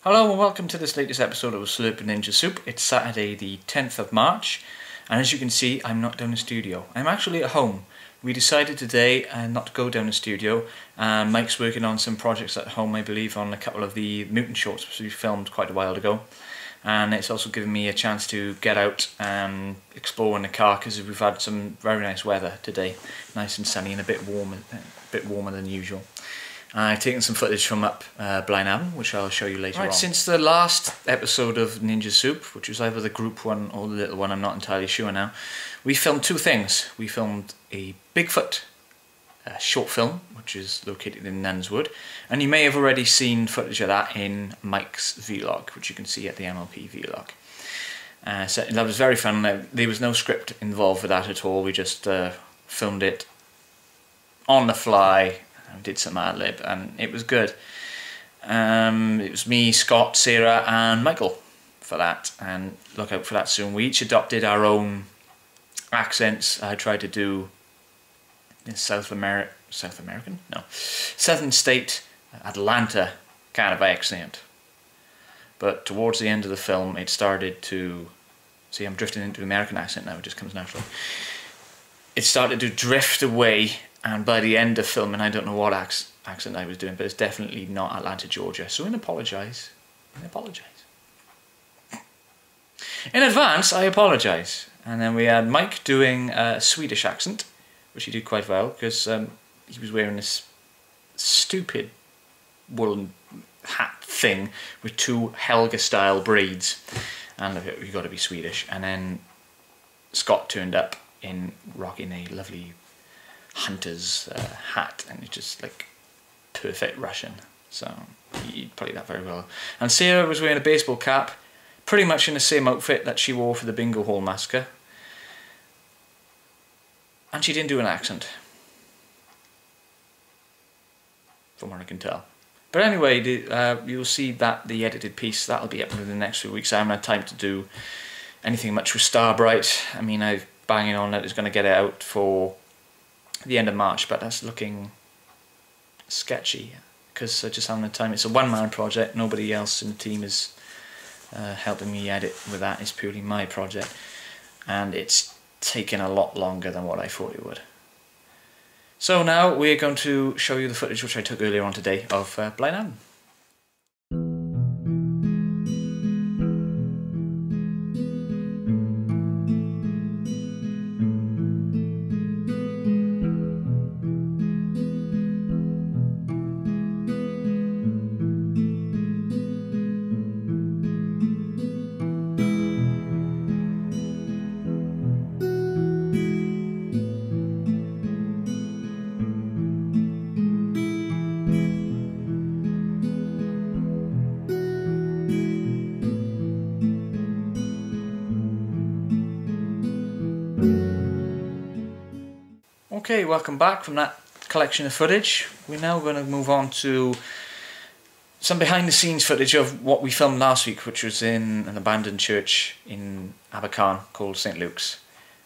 Hello and welcome to this latest episode of Slurp Ninja Soup. It's Saturday the 10th of March and as you can see I'm not down the studio. I'm actually at home. We decided today not to go down the studio and Mike's working on some projects at home, I believe, on a couple of the mutant shorts which we filmed quite a while ago, and it's also given me a chance to get out and explore in the car because we've had some very nice weather today, nice and sunny and a bit warmer than usual. I've taken some footage from up Blaenavon, which I'll show you later on. Since the last episode of Ninja Soup, which was either the group one or the little one, I'm not entirely sure now, we filmed two things. We filmed a Bigfoot short film, which is located in Nunswood, and you may have already seen footage of that in Mike's vlog, which you can see at the MLP vlog. So that was very fun. There was no script involved with that at all. We just filmed it on the fly. I did some ad-lib and it was good. It was me, Scott, Sarah and Michael for that, and look out for that soon. We each adopted our own accents. I tried to do Southern state Atlanta kind of accent, but towards the end of the film it started to, see, I'm drifting into the American accent now, it just comes naturally. It started to drift away, and by the end of filming I don't know what accent I was doing, but it's definitely not Atlanta, Georgia, so I apologise. In advance, I apologise. And then we had Mike doing a Swedish accent, which he did quite well, because he was wearing this stupid woolen hat thing with two Helga-style braids, and you got to be Swedish. And then Scott turned up in rocking a lovely hunter's hat, and it's just like perfect Russian, so he played that very well. And Sarah was wearing a baseball cap, pretty much in the same outfit that she wore for the Bingo Hall Massacre, and she didn't do an accent, from what I can tell. But anyway, you'll see that the edited piece, that'll be up within the next few weeks. I haven't had time to do anything much with Starbright. I mean, I'm banging on that it's going to get it out for the end of March, but that's looking sketchy because I just haven't had time. It's a one-man project. Nobody else in the team is helping me edit with that. It's purely my project, and it's taken a lot longer than what I thought it would. So now we're going to show you the footage which I took earlier on today of Blaenavon. Okay, welcome back from that collection of footage. We're now going to move on to some behind the scenes footage of what we filmed last week, which was in an abandoned church in Abercarn called St. Luke's.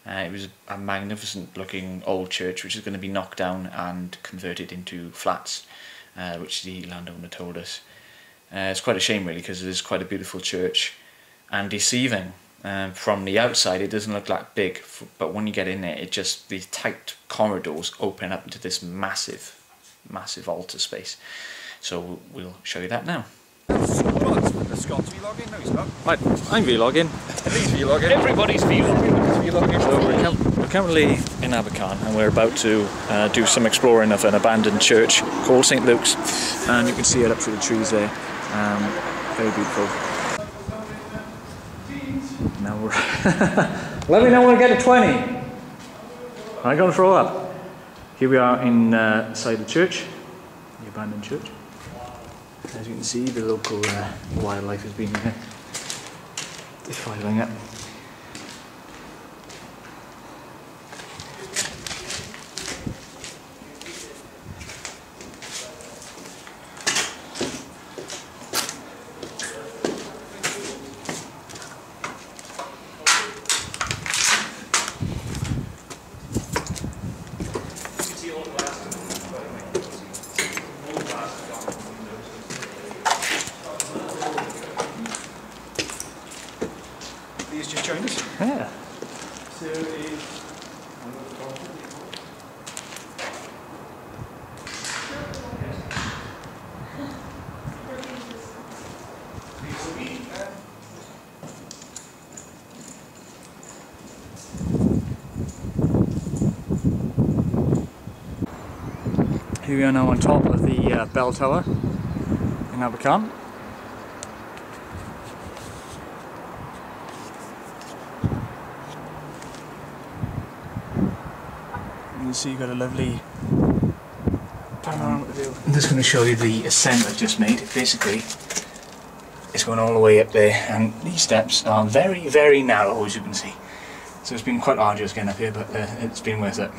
It was a magnificent looking old church which is going to be knocked down and converted into flats, which the landowner told us. It's quite a shame really, because it is quite a beautiful church and deceiving. From the outside it doesn't look that big, but when you get in there, it just, the tight corridors open up into this massive altar space. So we'll show you that now. Scott's vlogging? No, he's not. I'm vlogging. He's vlogging. Everybody's vlogging. So we're currently in Abercarn and we're about to do some exploring of an abandoned church called St. Luke's, and you can see it up through the trees there. Very beautiful. Now we're let me know when I get to 20. I'm going to throw up. Here we are inside the church, the abandoned church. As you can see, the local wildlife has been defiling it. Here we are now on top of the bell tower in Abercarn. You can see you've got a lovely panoramic view. I'm just going to show you the ascent I've just made. Basically, it's going all the way up there, and these steps are very, very narrow, as you can see. So it's been quite arduous getting up here, but it's been worth it.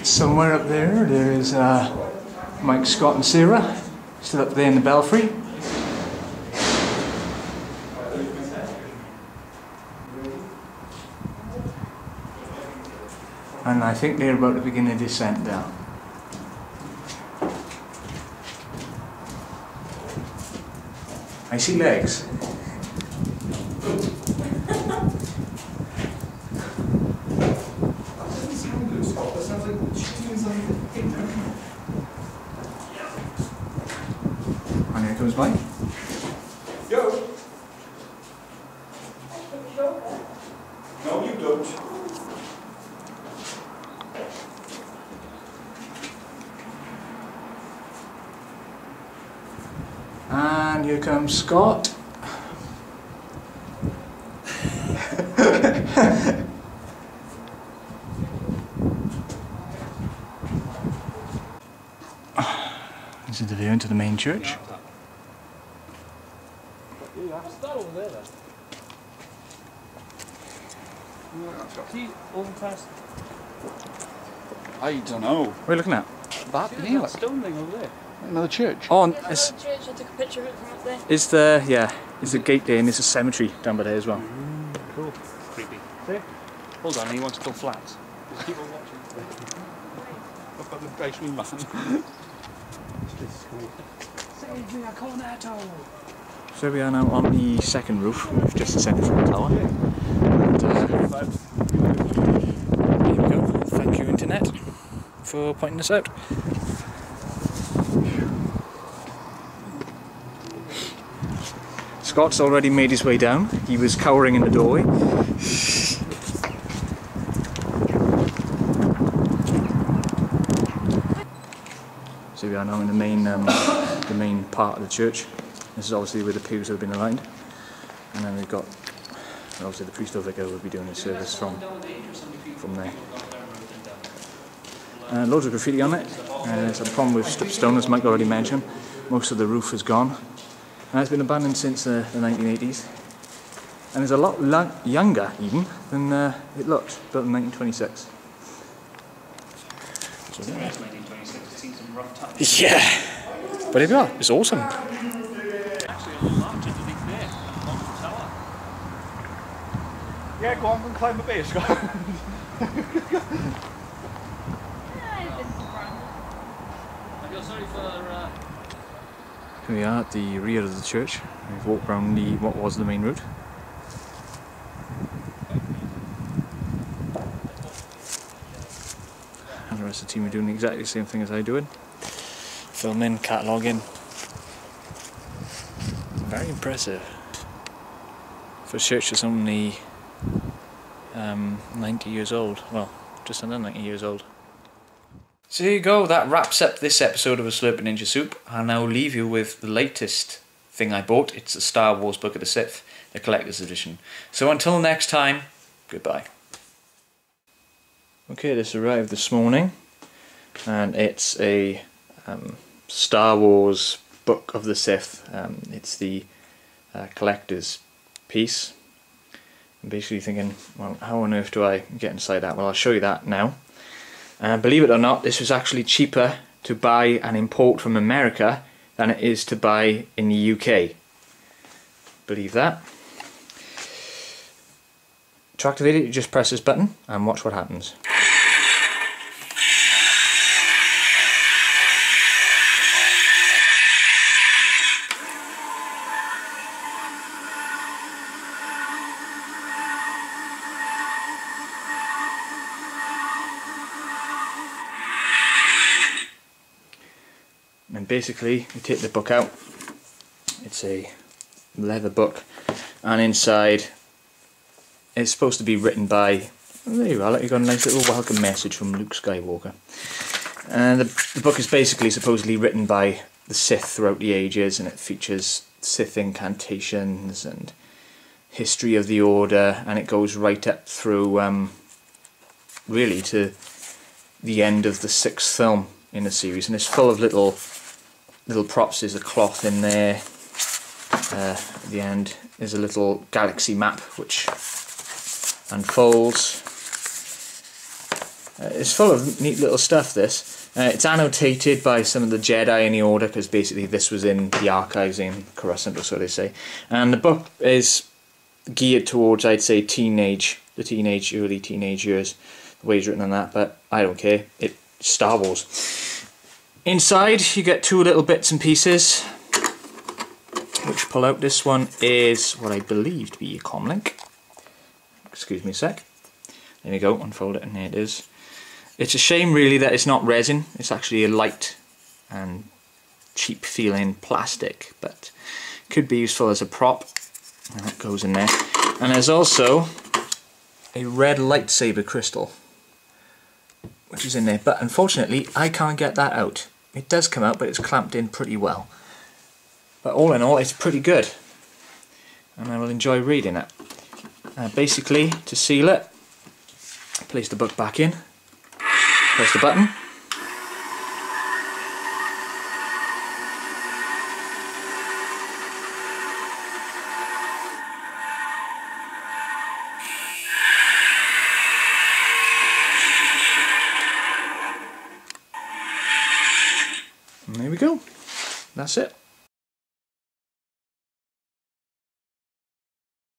Somewhere up there, there is Mike, Scott and Sarah, still up there in the belfry. And I think they're about to begin a descent down. I see legs. And here comes Mike. Yo! No, you don't. And here comes Scott. This is the view into the main church. I don't know. What are you looking at? That in here, like stone thing over there. Another church. Oh, It's the church, I took a picture of it from up there. is the is the gate there, and there's a cemetery down by there as well. Cool. Creepy. There. Hold on, he wants to go flat. Just keep on watching. I've got the basement man. Save me a cornetto! So we are now on the second roof. We've just ascended from the tower. And, here we go. Thank you, Internet, for pointing this out. Scott's already made his way down. He was cowering in the doorway. So we are now in the main part of the church. This is obviously where the pews have been aligned, and then we've got obviously the priest or vicar will be doing his service from there. Loads of graffiti on it. There's a problem with stripped stone, as Mike already mentioned. Most of the roof is gone. It's been abandoned since the 1980s, and it's a lot younger even than it looked, built in 1926. So, yeah, but here we are, it's awesome. Yeah, go on and climb the base, Scott. Here we are at the rear of the church. We've walked around what was the main route. And the rest of the team are doing exactly the same thing as I'm doing. Filming, cataloguing. Very impressive. For a church that's only 90 years old. Well, just under 90 years old. So there you go, that wraps up this episode of A Slurp Ninja Soup. I'll now leave you with the latest thing I bought. It's the Star Wars Book of the Sith, the Collector's Edition. So until next time, goodbye. Okay, this arrived this morning, and it's a Star Wars Book of the Sith. It's the collector's piece. I'm basically thinking, well, how on earth do I get inside that? Well, I'll show you that now. Believe it or not, this was actually cheaper to buy and import from America than it is to buy in the UK. Believe that. To activate it, you just press this button and watch what happens. basically you take the book out. It's a leather book, and inside it's supposed to be written by, there you are, you've got a nice little welcome message from Luke Skywalker. And the book is basically supposedly written by the Sith throughout the ages, and it features Sith incantations and history of the Order, and it goes right up through really to the end of the 6th film in the series, and it's full of little props. There's a cloth in there. At the end there's a little galaxy map which unfolds. It's full of neat little stuff, this. It's annotated by some of the Jedi in the Order, because basically this was in the archives in Coruscant, or so they say. And the book is geared towards, I'd say, early teenage years, the way it's written on that, but I don't care. It's Star Wars. Inside you get 2 little bits and pieces which pull out. This one is what I believe to be a comlink. Excuse me a sec. There we go, unfold it, and there it is. It's a shame really that it's not resin. It's actually a light and cheap feeling plastic, but could be useful as a prop, and that goes in there. And there's also a red lightsaber crystal which is in there, but unfortunately I can't get that out. It does come out, but it's clamped in pretty well. But all in all, it's pretty good, and I will enjoy reading it. Basically, to seal it, place the book back in, press the button, and there we go. That's it.